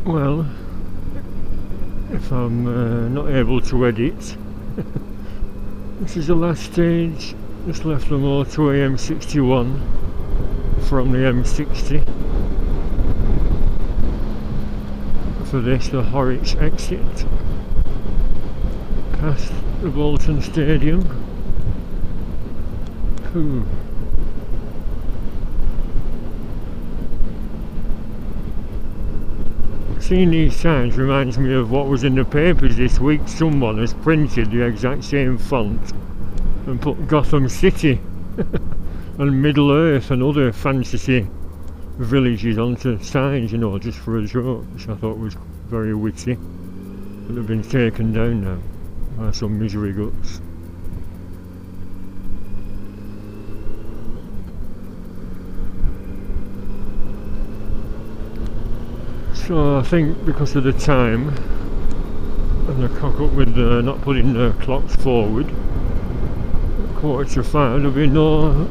Well, if I'm not able to edit, this is the last stage. Just left the motorway M61 from the M60. For this, the Horwich exit past the Bolton Stadium. Ooh. Seeing these signs reminds me of what was in the papers this week. Someone has printed the exact same font and put Gotham City and Middle Earth and other fantasy villages onto signs, you know, just for a joke, which I thought was very witty. But they've been taken down now by some misery guts. So I think because of the time and the cock up with not putting the clocks forward, at 4:45 there'll be no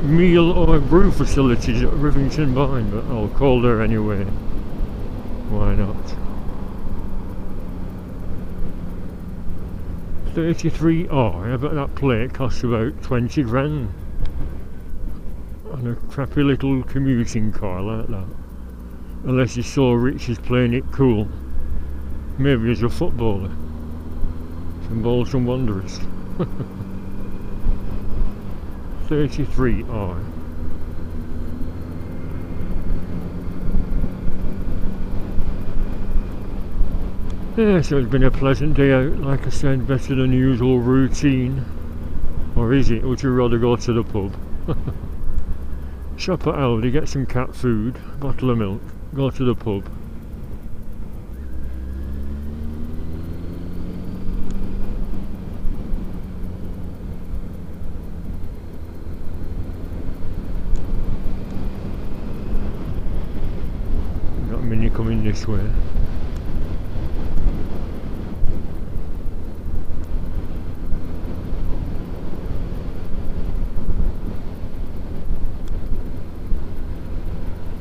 meal or brew facilities at Rivington Bike, but I'll call there anyway. Why not? 33R, I bet that plate costs about 20 grand. On a crappy little commuting car like that. Unless he's so rich he's playing it cool. Maybe he's a footballer. From Bolton Wanderers. 33R. Yeah, so it's been a pleasant day out, like I said, better than the usual routine. Or is it? Would you rather go to the pub? Shop at Aldi, get some cat food, bottle of milk, go to the pub. Got Mini coming this way.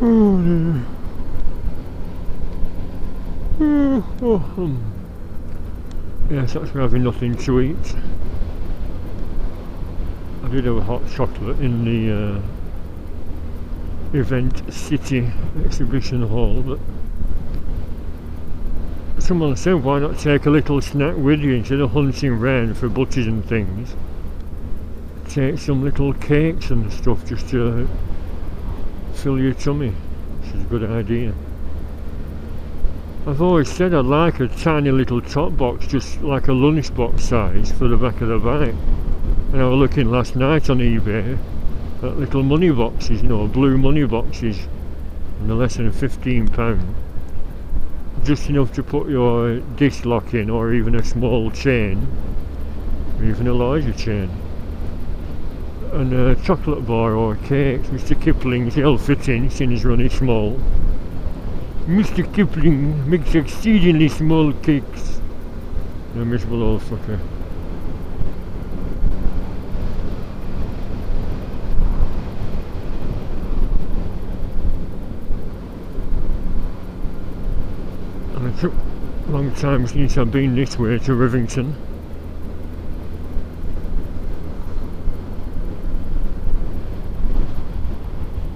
Oh dear. Yes, that's me having nothing to eat. I did have a hot chocolate in the Event City exhibition hall, but someone said why not take a little snack with you instead of hunting round for butties and things. Take some little cakes and stuff just to fill your tummy, which is a good idea. I've always said I'd like a tiny little top box, just like a lunchbox size for the back of the bike. And I was looking last night on eBay at little money boxes, you know, blue money boxes, and they're less than £15. Just enough to put your disc lock in, or even a small chain, or even a larger chain. And a chocolate bar or cake. Mr. Kipling's, he'll fit in, since he's running small. Mr. Kipling makes exceedingly small cakes. The miserable old fucker. And it took a long time since I've been this way to Rivington.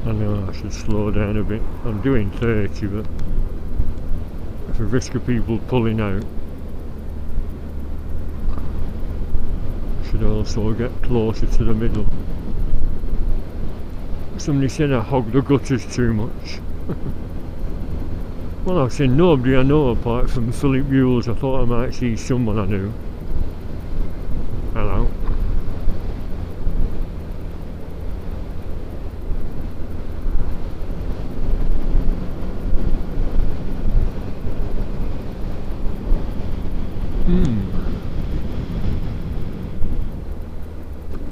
I know I should slow down a bit. I'm doing 30, but at the risk of people pulling out, I should also get closer to the middle. Somebody said I hog the gutters too much. Well, I've seen nobody I know apart from Philip Yules. I thought I might see someone I knew. Hello.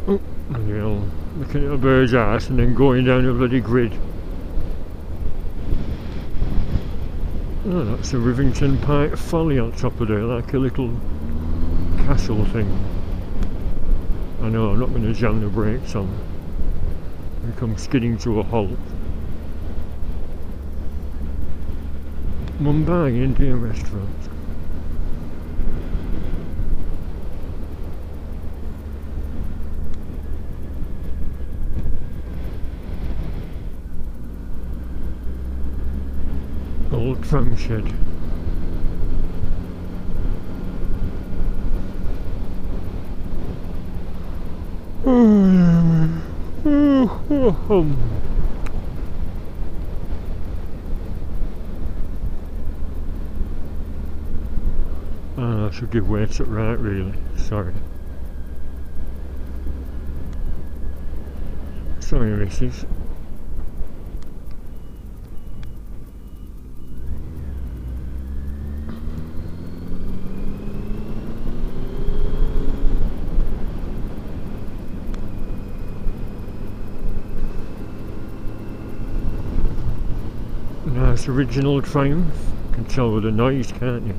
Oh, and you know, looking at a bird's ass and then going down a bloody grid. Oh, that's a Rivington Bike folly on top of there, like a little castle thing. I know, I'm not going to jam the brakes on and come skidding to a halt. Mumbai Indian restaurant. Old tram shed. I should give way to it right, really. Sorry. Sorry, missus. Nice original Triumph. You can tell with the noise, can't you?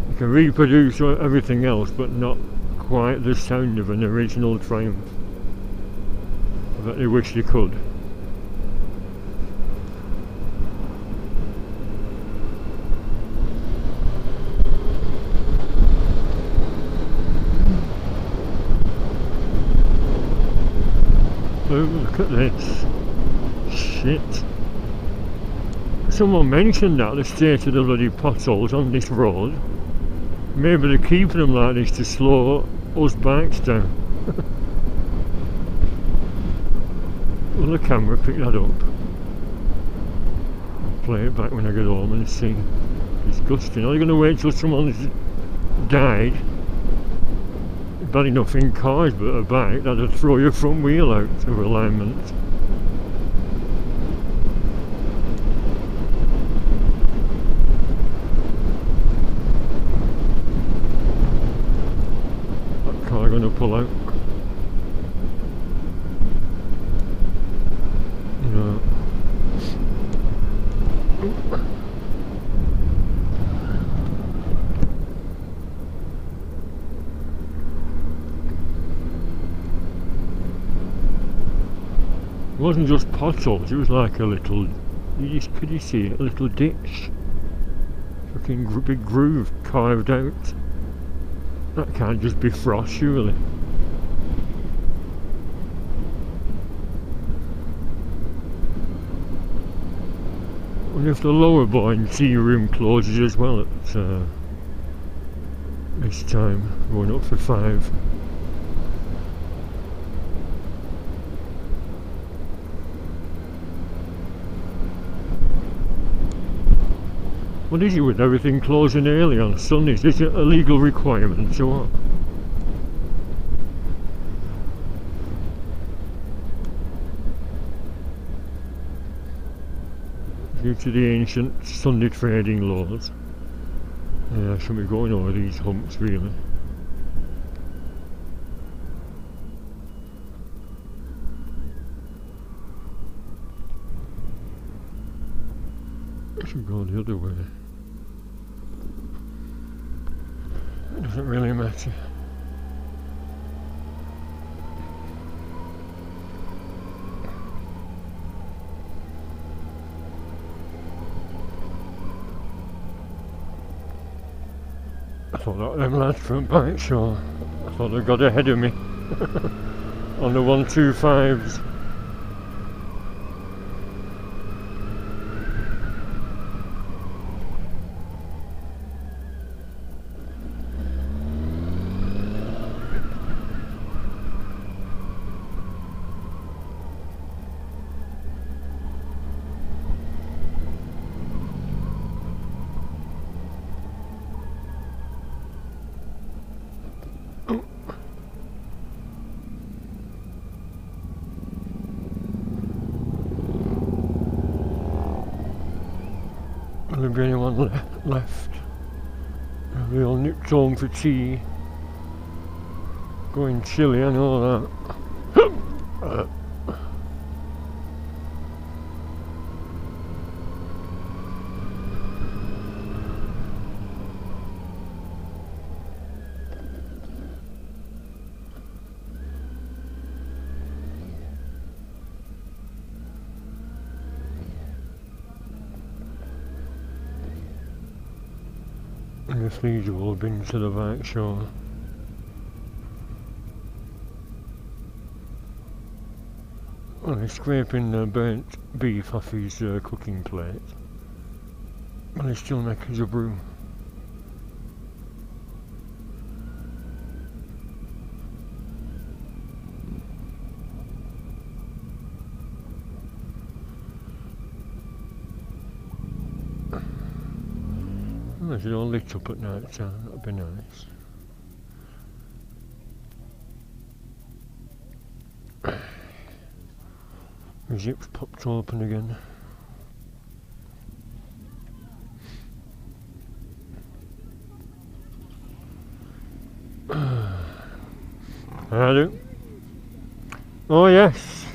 You can reproduce everything else, but not quite the sound of an original Triumph. I bet they wish they could. Oh, look at this. Shit. Someone mentioned that, the state of the bloody potholes on this road. Maybe they're keeping them like this to slow us bikes down. Will the camera pick that up? I'll play it back when I get home and see. Disgusting. Are you going to wait till someone's died? Bad enough in cars, but a bike that'll throw your front wheel out of alignment. Going to pull out. No. It wasn't just potholes, it was like a little, could you see it? A little ditch. Fucking big groove carved out. That can't just be frost, surely. I wonder if the lower buoyancy room closes as well at this time, going up for 5. What is it with everything closing early on Sundays? Is it a legal requirement or what? Due to the ancient Sunday trading laws. Yeah, I shouldn't be going over these humps really. I should go the other way. It doesn't really matter. I thought that them lads from Bike Show, I thought they got ahead of me on the 125s. Will there be anyone left? We all nipped home for tea. Going chilly, I know that. And if these have all been to the bike show. Well, he's scraping burnt beef off his cooking plate. Well, he's still making a brew. Well, is it all lit up at night time? That'd be nice. The zip's popped open again. Hello. Oh yes,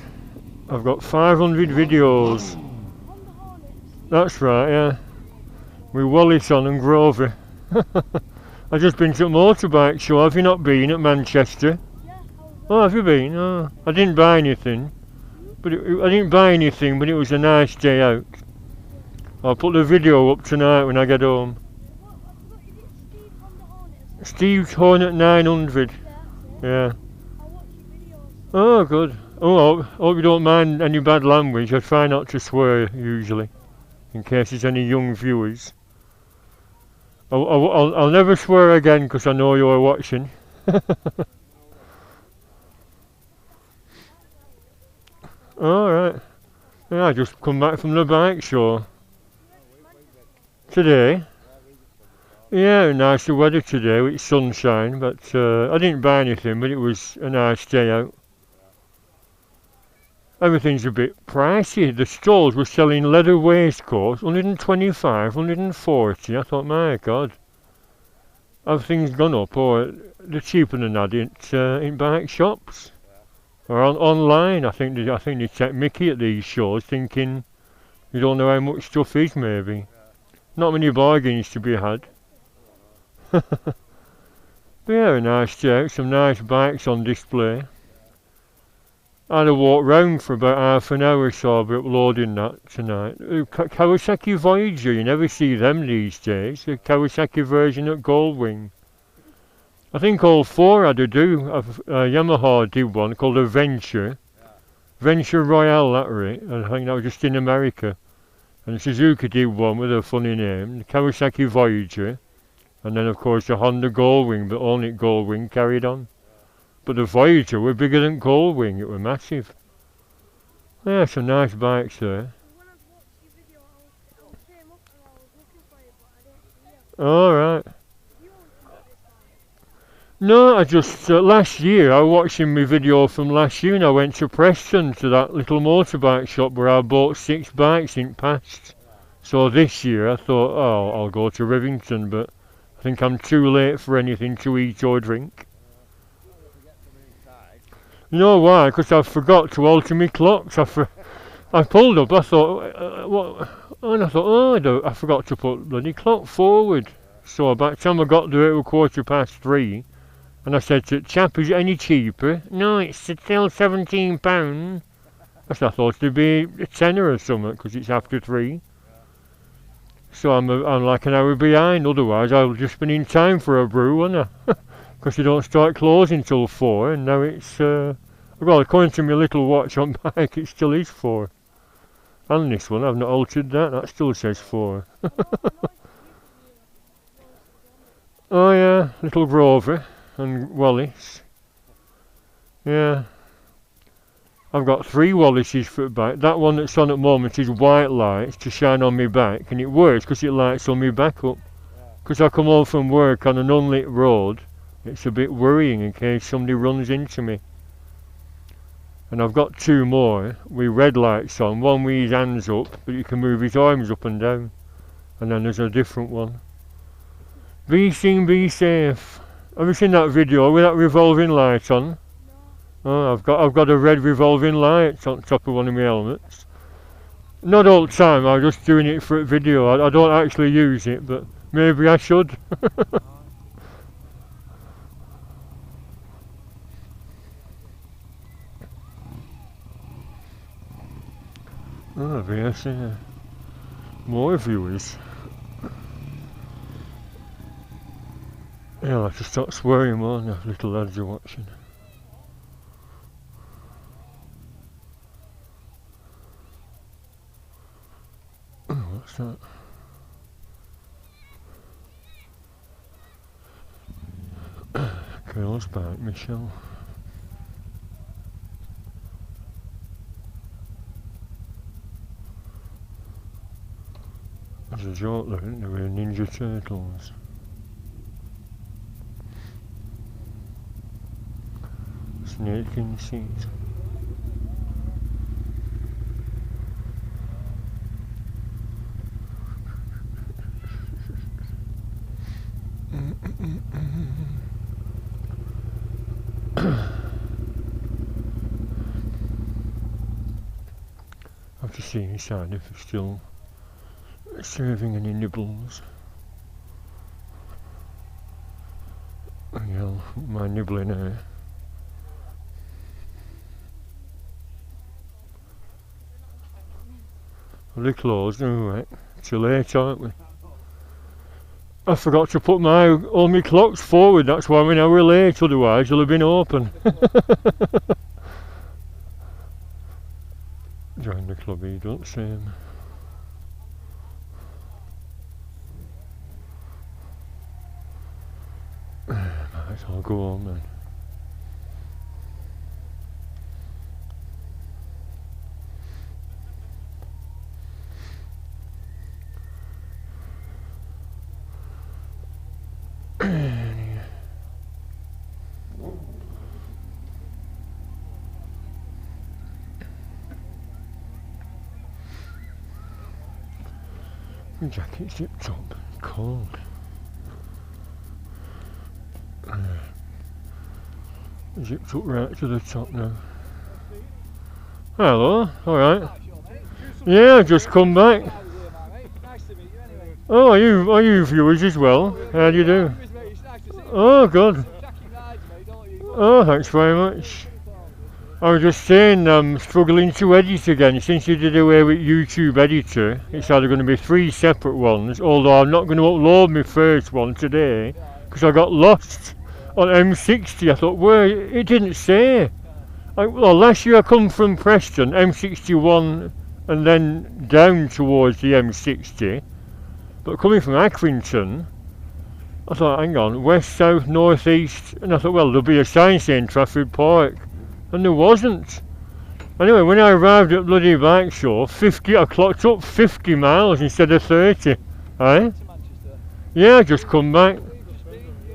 I've got 500 videos. That's right, yeah. With Wallace on and Grover. I've just been to a motorbike show. Have you not been at Manchester? Yeah. Oh, have you been? Oh, I didn't buy anything. But I didn't buy anything, but it was a nice day out. I'll put the video up tonight when I get home. Steve's Hornet 900. Yeah. I watch your videos. Oh, good. Oh, I hope you don't mind any bad language. I try not to swear usually, in case there's any young viewers. I'll never swear again because I know you're watching. Alright. Yeah, I just come back from the bike show. Today? Yeah, nice weather today with sunshine, but I didn't buy anything, but it was a nice day out. Everything's a bit pricey. The stalls were selling leather waistcoats, 125, 140. I thought, my God, have things gone up, or they're cheaper than that in bike shops? Or online. I think they take mickey at these shows, thinking you don't know how much stuff is. Maybe not many bargains to be had. But yeah, a nice day out, some nice bikes on display. I had a walk round for about half an hour or so, about loading that tonight. Kawasaki Voyager, you never see them these days. The Kawasaki version at Goldwing. I think all four had to do. Yamaha did one called a Venture. Venture Royale, that right. And I think that was just in America. And Suzuki did one with a funny name, the Kawasaki Voyager. And then of course the Honda Goldwing, but only Goldwing carried on. But the Voyager were bigger than Goldwing, it were massive. Yeah, some nice bikes there. When I watched your video, I came up and I was looking for you, but I didn't see you. Alright. You own it this time? No, I just, last year, I was watching my video from last year and I went to Preston to that little motorbike shop where I bought 6 bikes in past. So this year I thought, oh, I'll go to Rivington, but I think I'm too late for anything to eat or drink. You know why? Because I forgot to alter my clocks. I pulled up, I thought, what? And I thought, oh, I forgot to put bloody clock forward. So by the time I got there, it was 3:15. And I said to the chap, is it any cheaper? No, it's still £17. I thought it'd be a tenner or something, because it's after 3. So I'm like an hour behind, otherwise I'll just been in time for a brew, wouldn't I? Because they don't start closing till 4, and now it's, well, according to my little watch on bike, it still is 4. And this one, I've not altered that still says 4. Oh yeah, little Grover and Wallace. Yeah. I've got 3 Wallaces for the bike. That one that's on at the moment is white lights to shine on my back, and it works because it lights on my back up. Because I come home from work on an unlit road, it's a bit worrying in case somebody runs into me. And I've got 2 more with red lights on, one with his hands up, but you can move his arms up and down. And then there's a different one. Be seen, be safe. Have you seen that video with that revolving light on? Oh, I've got a red revolving light on top of one of my helmets. Not all the time, I'm just doing it for a video. I don't actually use it, but maybe I should. Oh, yes, yeah. More viewers. Yeah, I'll have to stop swearing more now, little lads are watching. Oh, what's that? Girl's bike, Michelle. There's a joke there, isn't there, with Ninja Turtles. Snake in the seat. I have to see inside if it's still serving any nibbles. Yeah, my nibbling here. Well, they're closed, alright. Too late, aren't we? I forgot to put all my clocks forward, that's why I'm an hour late, otherwise you'll have been open. Join the club, you don't see him. Right, I'll go home then. My jacket's zipped up, cold. Zipped up right to the top now. Hello, alright. Yeah, I've just come back. Oh, are you viewers as well? How do you do? Oh, good. Oh, thanks very much. I was just saying, I'm struggling to edit again. Since you did away with YouTube Editor, it's either going to be 3 separate ones, although I'm not going to upload my first one today, because I got lost on M60. I thought, well, it didn't say. Well, last year I come from Preston, M61, and then down towards the M60. But coming from Accrington, I thought, hang on, west, south, north, east, and I thought, well, there'll be a sign saying Trafford Park. And there wasn't. Anyway, when I arrived at bloody bike show, I clocked up 50 miles instead of 30. Aye? Yeah, I just come back.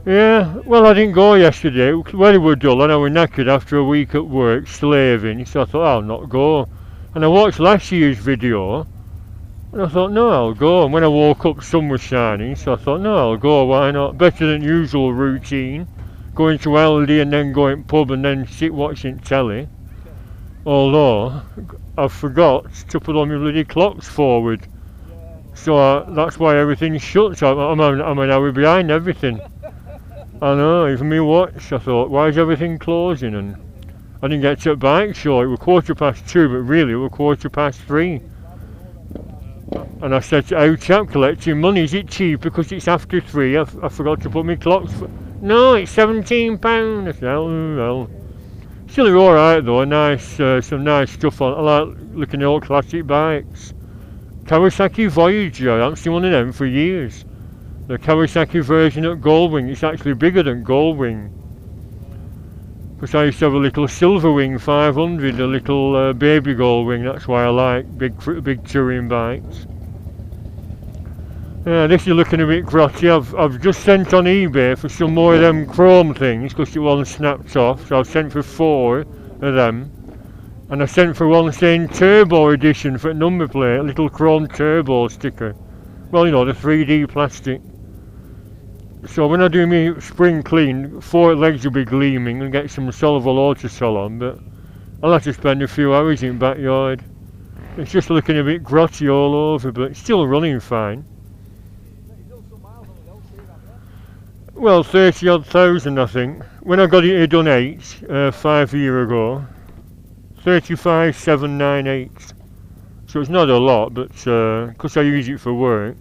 Yeah, well, I didn't go yesterday. Well, it were dull and I was knackered after a week at work, slaving, so I thought, I'll not go. And I watched last year's video, and I thought, no, I'll go. And when I woke up, sun was shining, so I thought, no, I'll go, why not? Better than usual routine. Going to Aldi and then going pub and then sit watching telly. Although I forgot to put all my bloody clocks forward, so that's why everything's shut. I'm an hour behind everything. I know, even my watch. I thought, why is everything closing? And I didn't get to a bike show. It was 2:15, but really it was 3:15. And I said to our chap collecting money, is it cheap because it's after 3? I forgot to put my clocks. No, it's £17. I said, well. Still alright though, some nice stuff on. I like looking at old classic bikes. Kawasaki Voyager, I haven't seen one of them for years. The Kawasaki version at Goldwing, it's actually bigger than Goldwing. Because I used to have a little Silverwing 500, a little baby Goldwing, that's why I like big touring bikes. This is looking a bit grotty. I've just sent on eBay for some more of them chrome things because it wasn't snapped off, so I've sent for 4 of them. And I sent for one saying Turbo Edition for a number plate, a little chrome turbo sticker. Well, you know, the 3D plastic. So when I do my spring clean, 4 legs will be gleaming and get some Solval Autosol on, but I'll have to spend a few hours in the backyard. It's just looking a bit grotty all over, but it's still running fine. Well, 30 odd thousand I think. When I got it done 5 years ago, 35,798. So it's not a lot, but because I use it for work.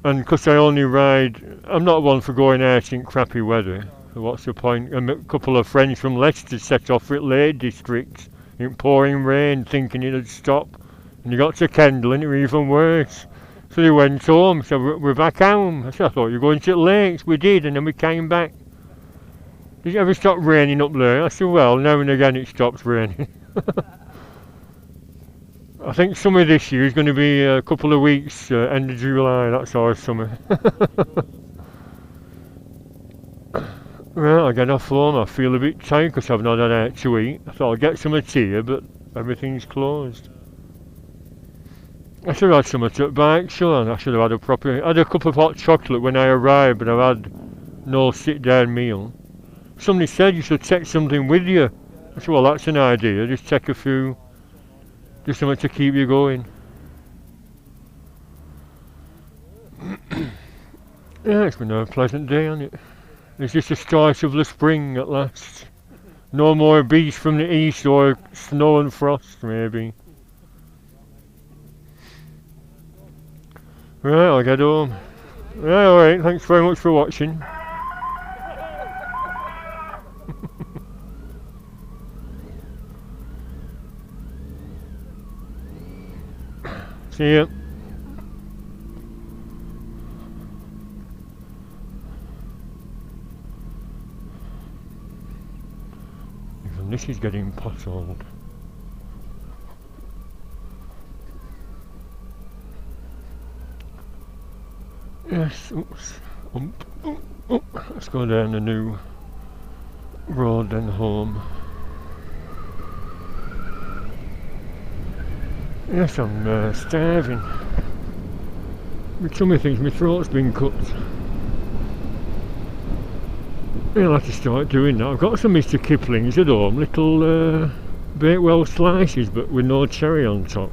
And because I only ride, I'm not one for going out in crappy weather. So what's the point? A couple of friends from Leicester set off for Lake District in pouring rain, thinking it'd stop. And you got to Kendal and it was even worse. So they went home, so we're back home. I said, I thought you were going to the lakes. We did, and then we came back. Did it ever stop raining up there? I said, well, now and again it stops raining. I think summer this year is going to be a couple of weeks, end of July, that's our summer. Right, I get off home, I feel a bit tired because I've not had out to eat. I thought I'll get some tea, but everything's closed. I should have had some at the bike, sure. I should have had I had a cup of hot chocolate when I arrived, but I've had no sit-down meal. Somebody said you should take something with you. I said, well, that's an idea, just take a few, just something to keep you going. Yeah, it's been a pleasant day, hasn't it? It's just the start of the spring at last. No more beast from the east or snow and frost, maybe. Right, I'll get home. Right, alright, thanks very much for watching. See ya. Even this is getting potholed. Yes, oops, let's go down the new road then home. Yes, I'm starving. My tummy thinks my throat's been cut. I'll have to start doing that. I've got some Mr. Kipling's at home, little Bakewell slices but with no cherry on top.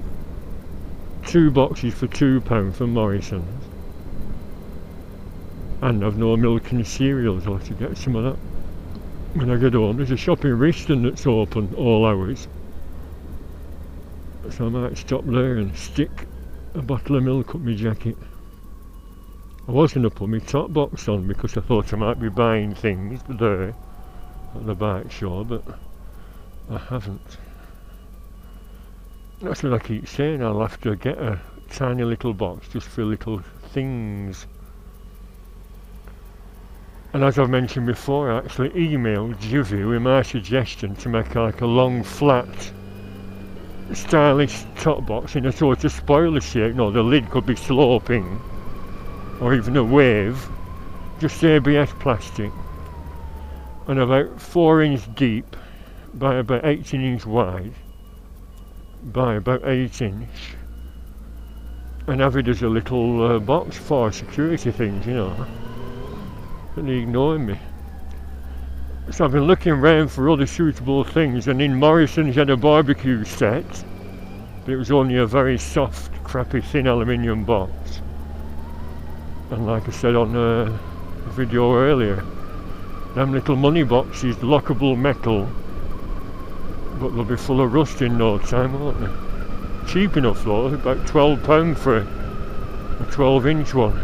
2 boxes for £2 from Morrison's. And I've no milk and cereals, I'll have to get some of that when I get home. There's a shop in Riston that's open all hours, so I might stop there and stick a bottle of milk up my jacket. I was going to put my top box on because I thought I might be buying things there at the bike show, but I haven't. That's what I keep saying, I'll have to get a tiny little box just for little things. And as I've mentioned before, I actually emailed Jivy with my suggestion to make like a long, flat, stylish top box in a sort of spoiler shape. No, the lid could be sloping, or even a wave, just ABS plastic, and about 4 inch deep by about 18 inch wide by about 8 inch, and have it as a little box for security things, you know. And they're ignoring me. So I've been looking around for other suitable things, and in Morrison's had a barbecue set, but it was only a very soft, crappy, thin aluminium box. And like I said on a video earlier, them little money boxes, lockable metal, but they'll be full of rust in no time, won't they? Cheap enough though, about £12 for a 12 inch one,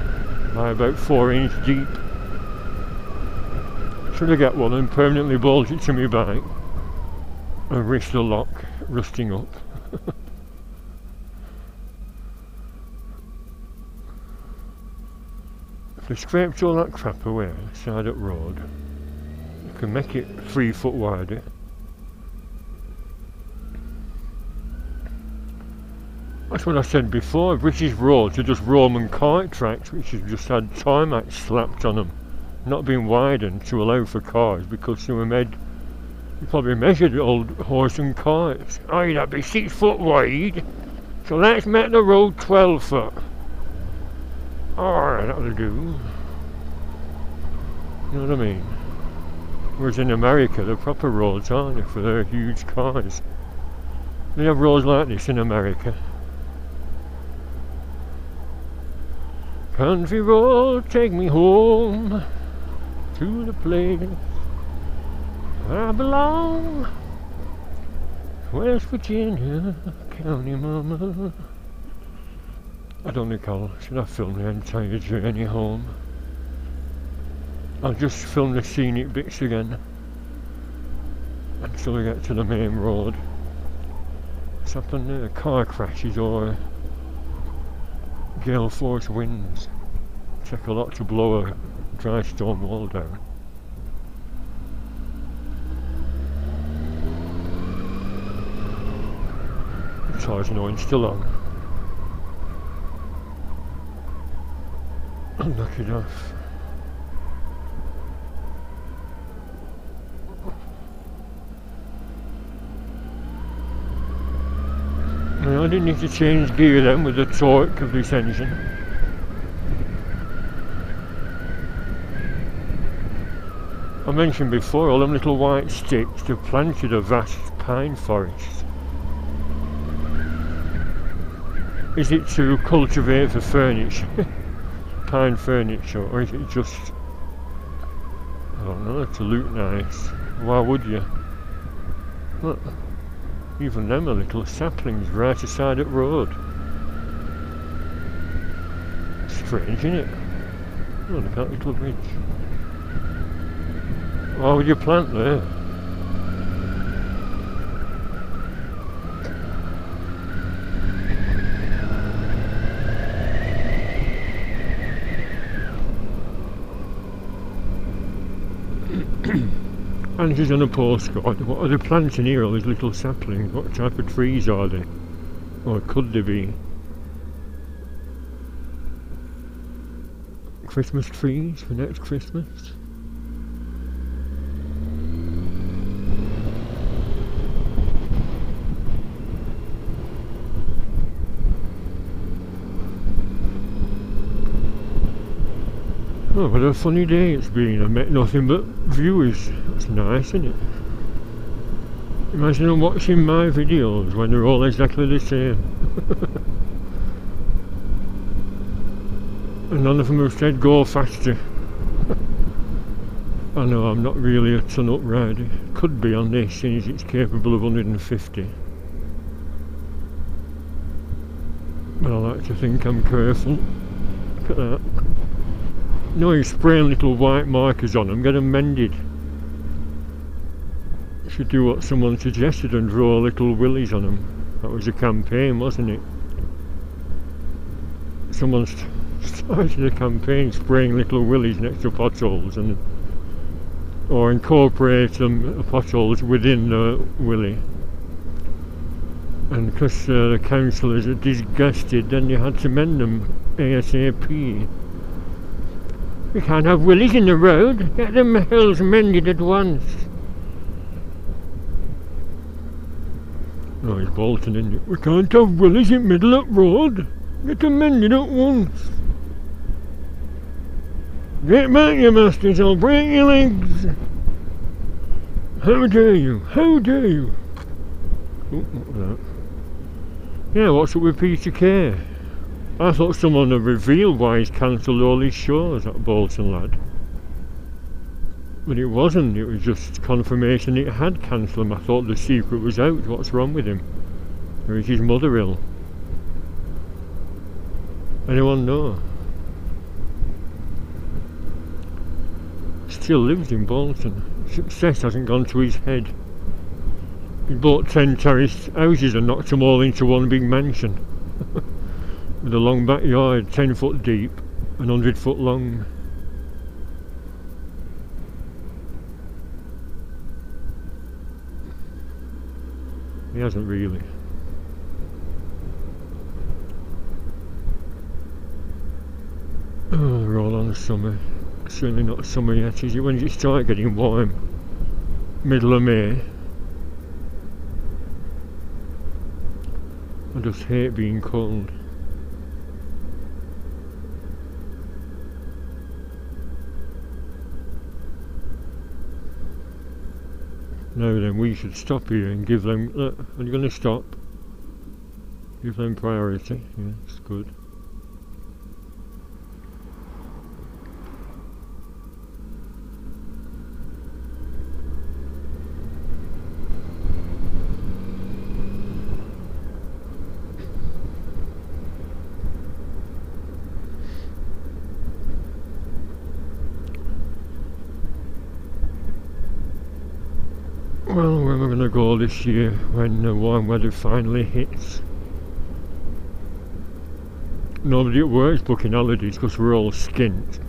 by about 4 inch deep. Should I get one and permanently bolt it to my bike and risk the lock rusting up. If I scraped all that crap away on the side of the road, I can make it 3 foot wider. That's what I said before, British roads are just Roman cart tracks which have just had tarmac slapped on them, not been widened to allow for cars, because they were made, you probably measured old horse and carts. Oh, that'd be 6 foot wide, so let's make the road 12 foot. Alright, that'll do. You know what I mean? Whereas in America, the proper roads, aren't they, for their huge cars. They have roads like this in America. Country road, take me home to the place where I belong, West Virginia, County Mama. I don't think should I film the entire journey home? I'll just film the scenic bits again until we get to the main road. What's happened there? Car crashes or gale force winds. Take a lot to blow a dry stone wall down. The car's knowing still on. I'll knock it off. I didn't need to change gear then with the torque of this engine. I mentioned before all them little white sticks have planted a vast pine forest. Is it to cultivate for furniture? Pine furniture, or is it just, I don't know, to look nice? Why would you? Look, even them are little saplings right aside the road. Strange, isn't it? Oh, look at that little bridge. Why would you plant there? And this is on a postcard. What are they planting here, all these little saplings? What type of trees are they? Or could they be? Christmas trees for next Christmas? Oh, what a funny day it's been. I met nothing but viewers. That's nice, isn't it? Imagine them watching my videos when they're all exactly the same. And none of them have said go faster. I know I'm not really a ton up rider. Could be on this, since it's capable of 150. But I like to think I'm careful. Look at that. No, you spraying little white markers on them, get them mended. You should do what someone suggested and draw little willies on them. That was a campaign, wasn't it? Someone started a campaign spraying little willies next to potholes, and or incorporate them potholes within the willy. And because the councillors are disgusted, then you had to mend them ASAP. We can't have willies in the road. Get them hills mended at once. Oh, he's bolting in. We can't have willies in middle of road. Get them mended at once. Get back, you masters, I'll break your legs. How dare you? How dare you? Oh, what was that? Yeah, what's up with Peter Kay? I thought someone had revealed why he's cancelled all his shows, that Bolton lad. But it wasn't, it was just confirmation it had cancelled him. I thought the secret was out. What's wrong with him? Or is his mother ill? Anyone know? Still lives in Bolton. Success hasn't gone to his head. He bought 10 terraced houses and knocked them all into one big mansion. With a long backyard, 10 foot deep and 100 foot long. He hasn't really. Oh, we're all on summer. Certainly not summer yet, is it? When does it start getting warm? Middle of May. I just hate being cold. Now then, we should stop here and give them, look, are you going to stop? Give them priority, yeah, it's good. Well, where we're going to go this year when the warm weather finally hits. Nobody at work's booking holidays because we're all skint.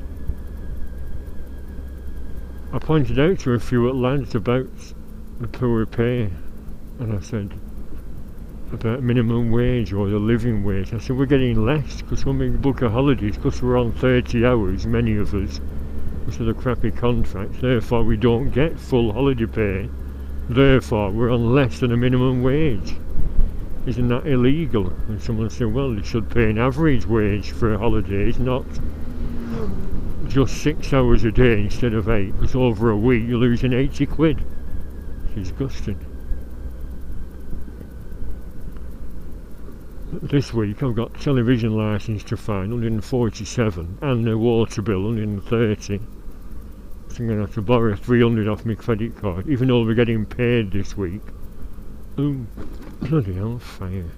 I pointed out to a few lads about the poor pay, and I said about minimum wage or the living wage. I said we're getting less because when we book a holidays, because we're on 30 hours, many of us, because of the crappy contracts, therefore we don't get full holiday pay, therefore we're on less than a minimum wage. Isn't that illegal? And someone said, well, they should pay an average wage for holidays, not just 6 hours a day instead of 8, because over a week you're losing 80 quid. It's disgusting. This week I've got television licence to fine, 147, and a water bill, 130. So I'm going to have to borrow 300 off my credit card, even though we're getting paid this week. Ooh, bloody hell, fire.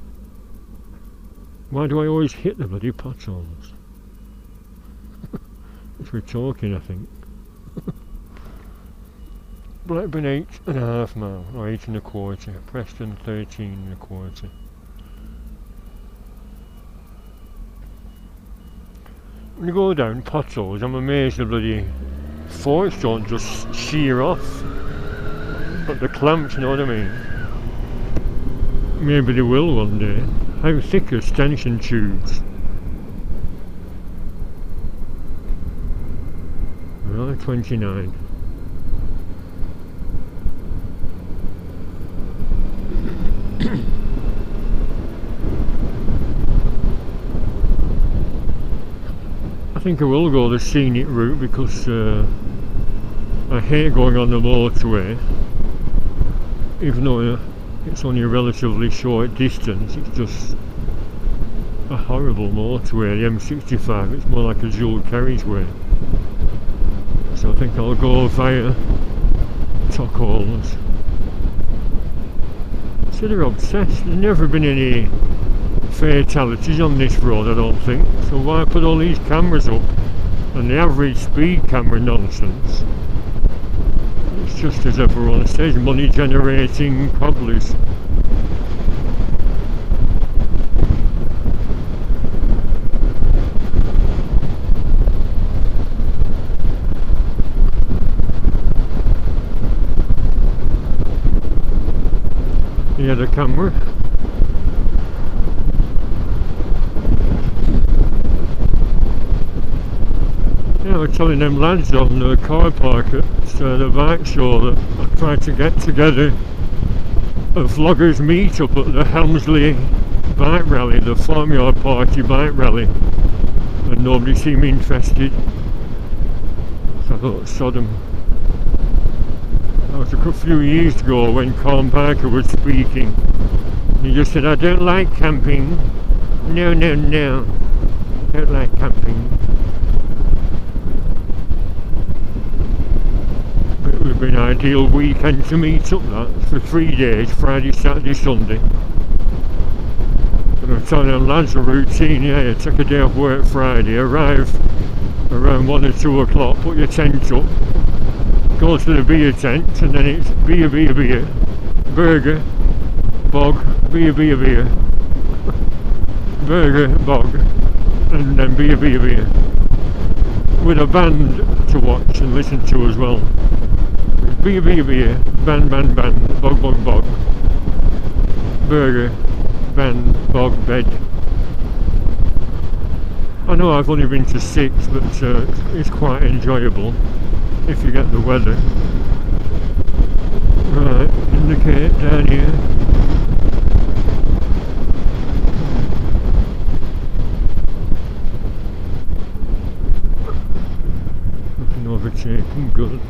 Why do I always hit the bloody potholes? If we're talking, I think. Blackburn 8.5 mile, or 8.25. Preston 13.25. When you go down potholes, I'm amazed the bloody forks don't just shear off. But the clamps, you know what I mean? Maybe they will one day. How thick are tension tubes? Right, 29. I think I will go the Scenic route because I hate going on the motorway, even though it's only a relatively short distance. It's just a horrible motorway, the M65. It's more like a dual carriageway. So I think I'll go via Tockholes. So they're obsessed. There's never been any fatalities on this road, I don't think. So why put all these cameras up? And the average speed camera nonsense. It's just as everyone says, money generating cobblers. Yeah, the camera. Yeah, I was telling them lads on the car park at the bike show that I tried to get together a vloggers meet-up at the Helmsley bike rally, the Farmyard Party bike rally, and nobody seemed interested. So I thought, Sodom. That was a few years ago when Colin Parker was speaking. He just said, I don't like camping. No, no, no. Don't like camping. But it would have been an ideal weekend to meet up that for 3 days, Friday, Saturday, Sunday. And I'm telling them lads a routine, yeah, you take a day off work Friday, arrive around 1 or 2 o'clock, put your tent up, go to the beer tent, and then it's beer, beer, beer, burger, bog, beer, beer, beer, burger, bog, and then beer, beer, beer, with a band to watch and listen to as well. Beer, beer, beer, band, band, band, bog, bog, bog, burger, band, bog, bed. I know I've only been to 6, but it's quite enjoyable if you get the weather. Right, indicate down here. Nothing overtaken, good.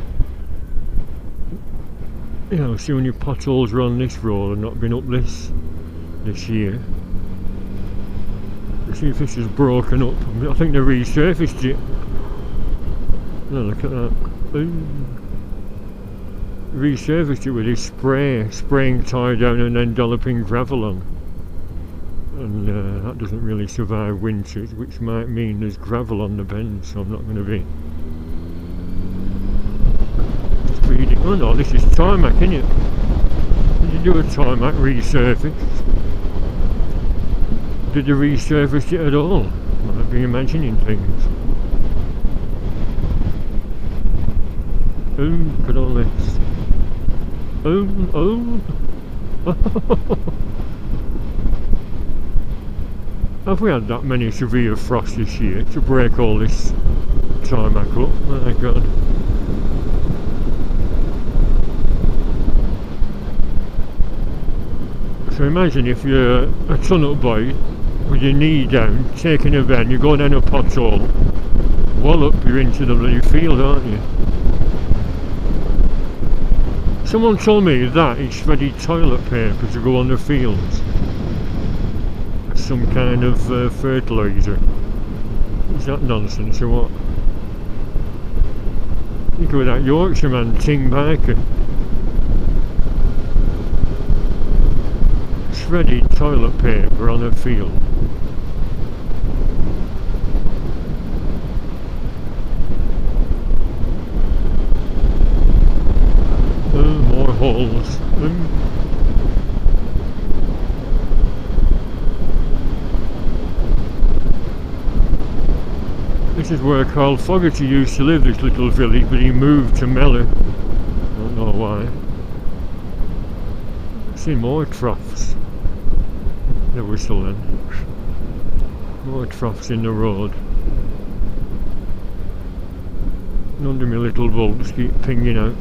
Yeah, I'll see when your potholes are on this road and not been up this year. Let's see if this is broken up. I think they resurfaced it. Oh, look at that. Ooh. Resurfaced it with this spraying tire down and then dolloping gravel on. And that doesn't really survive winters, which might mean there's gravel on the bend, so I'm not going to be speeding. Oh no, this is tarmac, isn't it? Did you do a tarmac resurface? Did they resurface it at all? Might be imagining things. Look at all this. Oh. Have we had that many severe frosts this year to break all this tarmac up? My God. So imagine if you're a tunnel boy with your knee down, taking a van, you go down a pothole, wallop, you're into the bloody field, aren't you? Someone told me that is shredded toilet paper to go on the fields. Some kind of fertiliser. Is that nonsense or what? Think of that Yorkshire man, Ting Biker. Shredded toilet paper on a field. More holes. This is where Carl Fogarty used to live, this little village, but he moved to Mellor. Don't know why. See more troughs. They're whistling. More troughs in the road. None of my little bulbs keep pinging out.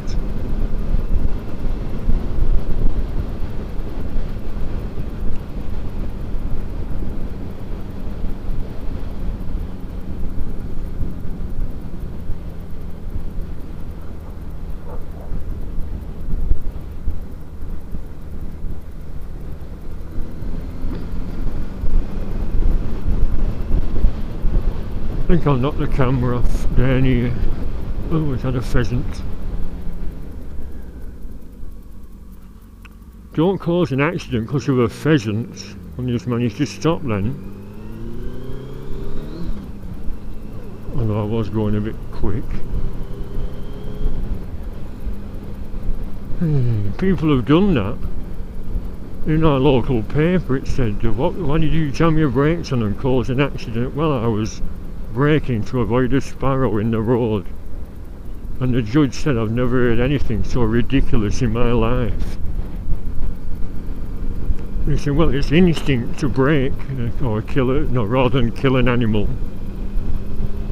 I think I'll knock the camera off down here. Oh, it's had a pheasant. Don't cause an accident because of a pheasant. I just managed to stop then. Although I was going a bit quick. People have done that. In our local paper it said, why did you jam your brakes on and cause an accident? Well, I was braking to avoid a sparrow in the road, and the judge said I've never heard anything so ridiculous in my life. He said, well, it's instinct to brake or kill it, no, rather than kill an animal.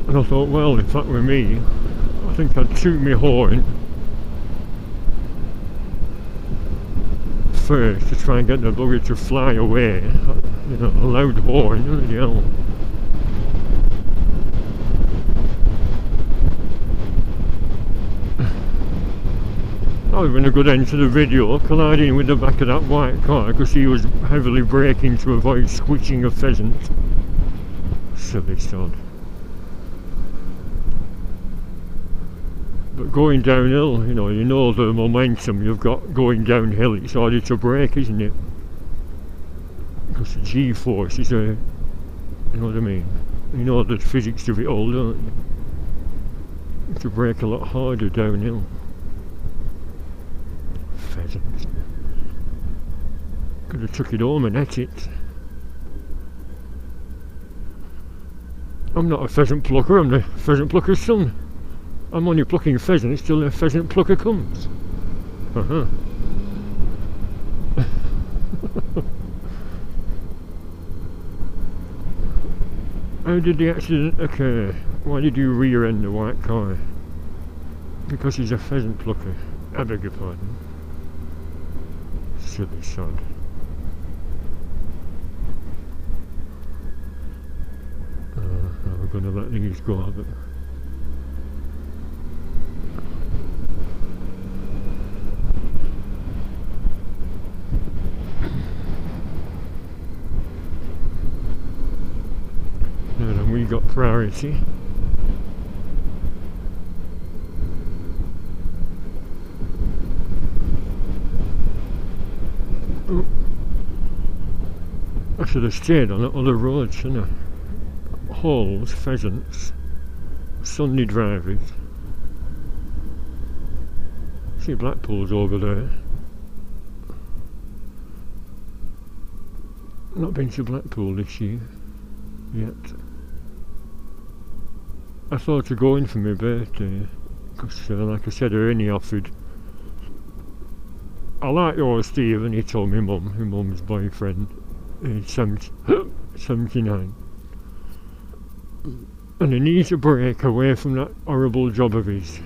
And I thought, well, if that were me, I think I'd toot my horn first to try and get the bugger to fly away. You know, a loud horn, bloody hell. That would have been a good end to the video, colliding with the back of that white car because he was heavily braking to avoid squishing a pheasant. Silly sod. But going downhill, you know the momentum you've got going downhill, it's harder to brake, isn't it? Because the G-force is you know what I mean? You know the physics of it all, don't you? You have to brake a lot harder downhill. Pheasant. Could have took it home and ate it. I'm not a pheasant plucker, I'm the pheasant plucker's son. I'm only plucking pheasants till the pheasant plucker comes. How did the accident occur? Why did you rear-end the white car? Because he's a pheasant plucker. I beg your pardon. Silly sod. We're going to let these go, but and then we got priority. I should have stayed on the other road, shouldn't I? Halls, pheasants, Sunday drivers. See Blackpool's over there. Not been to Blackpool this year yet. I thought of going for my birthday, because like I said, Ernie offered. I like your Steve, and he told my mum's boyfriend, he's 79. And he needs a break away from that horrible job of his.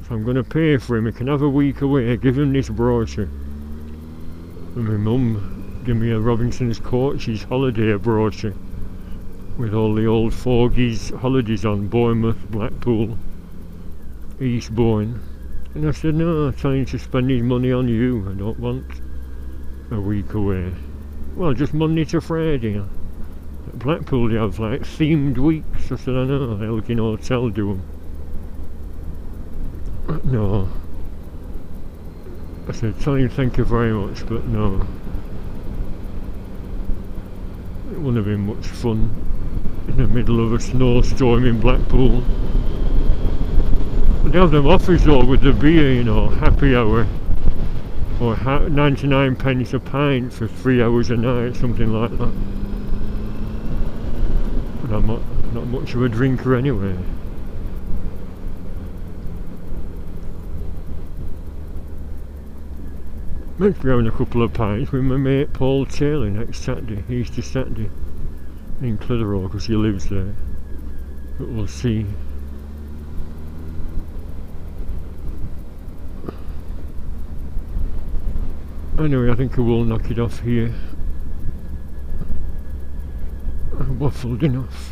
So I'm going to pay for him, he can have a week away, give him this brochure. And my mum gave me a Robinson's Coaches holiday brochure with all the old fogies holidays on: Bournemouth, Blackpool, Eastbourne. And I said, no, I'm trying to spend his money on you, I don't want a week away. Well, just Monday to Friday. At Blackpool they have like themed weeks. I said, I know, the Elgin Hotel do them. But no. I said, tell him thank you very much, but no. It wouldn't have been much fun in the middle of a snowstorm in Blackpool. They have them offers though with the beer, you know, happy hour, or 99 pence a pint for 3 hours a night, something like that. And I'm not much of a drinker anyway. Meant to be having a couple of pints with my mate Paul Taylor next Saturday, Easter Saturday, in Clitheroe, because he lives there. But we'll see. Anyway, I think I will knock it off here. I've waffled enough.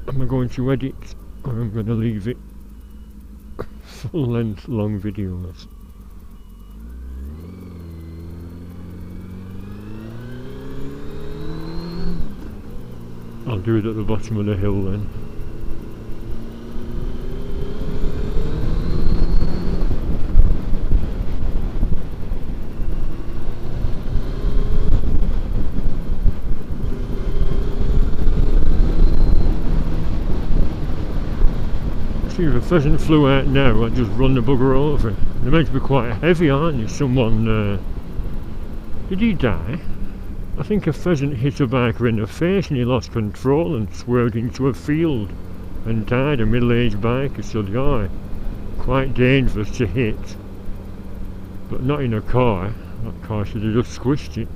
Am I going to edit, or am I going to leave it full length long videos? I'll do it at the bottom of the hill then. See, if a pheasant flew out now, I'd just run the bugger over. They're meant to be quite heavy, aren't they? Someone, did he die? I think a pheasant hit a biker in the face and he lost control and swerved into a field and died, a middle-aged biker, so they are quite dangerous to hit. But not in a car. That car should have just squished it.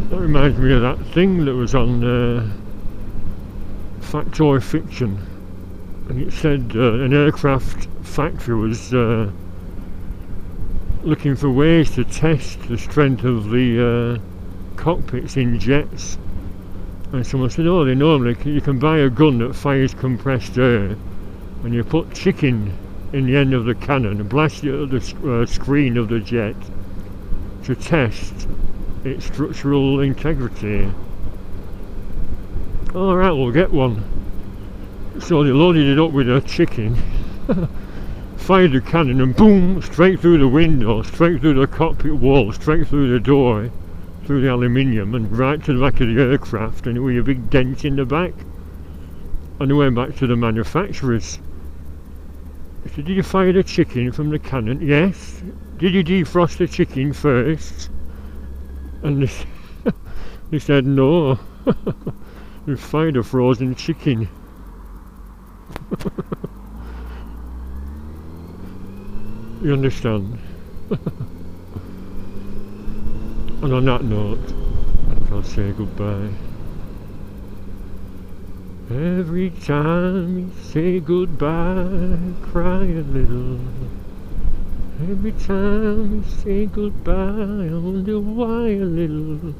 That reminds me of that thing that was on Fact or Fiction, and it said an aircraft factory was looking for ways to test the strength of the cockpits in jets, and someone said, oh, they normally you can buy a gun that fires compressed air and you put chicken in the end of the cannon and blast it at the screen of the jet to test its structural integrity. Alright, we'll get one. So they loaded it up with a chicken, fired the cannon, and boom, straight through the window, straight through the cockpit wall, straight through the door, through the aluminium, and right to the back of the aircraft, and it was a big dent in the back. And they went back to the manufacturers. They said, did you fire the chicken from the cannon? Yes. Did you defrost the chicken first? And they said no. We fired a frozen chicken. You understand? And on that note, I'll say goodbye. Every time you say goodbye, cry a little. Every time you say goodbye, I wonder why a little.